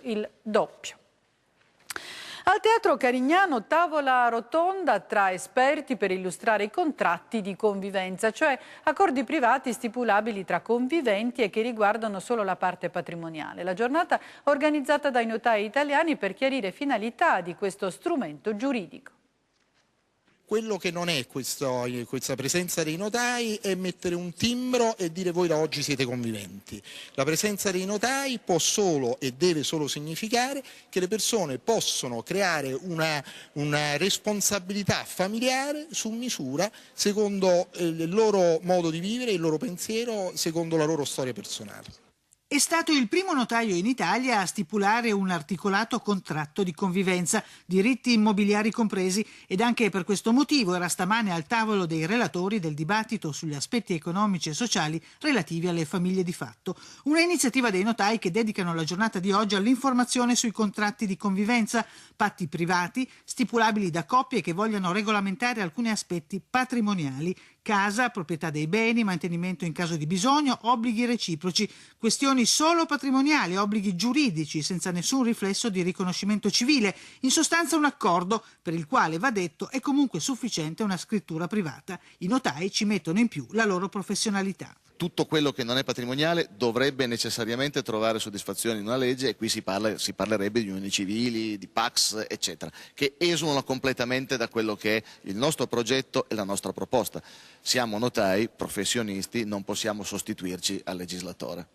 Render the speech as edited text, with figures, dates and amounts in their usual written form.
il doppio. Al Teatro Carignano tavola rotonda tra esperti per illustrare i contratti di convivenza, cioè accordi privati stipulabili tra conviventi e che riguardano solo la parte patrimoniale. La giornata organizzata dai notai italiani per chiarire finalità di questo strumento giuridico. Quello che non è questa presenza dei notai è mettere un timbro e dire voi da oggi siete conviventi. La presenza dei notai può solo e deve solo significare che le persone possono creare una responsabilità familiare su misura secondo il loro modo di vivere, il loro pensiero, secondo la loro storia personale. È stato il primo notaio in Italia a stipulare un articolato contratto di convivenza, diritti immobiliari compresi, ed anche per questo motivo era stamane al tavolo dei relatori del dibattito sugli aspetti economici e sociali relativi alle famiglie di fatto. Una iniziativa dei notai che dedicano la giornata di oggi all'informazione sui contratti di convivenza, patti privati, stipulabili da coppie che vogliano regolamentare alcuni aspetti patrimoniali, casa, proprietà dei beni, mantenimento in caso di bisogno, obblighi reciproci, questioni solo patrimoniali, obblighi giuridici senza nessun riflesso di riconoscimento civile. In sostanza un accordo per il quale, va detto, è comunque sufficiente una scrittura privata. I notai ci mettono in più la loro professionalità. Tutto quello che non è patrimoniale dovrebbe necessariamente trovare soddisfazione in una legge, e qui si parlerebbe di unioni civili, di Pax, eccetera, che esulano completamente da quello che è il nostro progetto e la nostra proposta. Siamo notai, professionisti, non possiamo sostituirci al legislatore.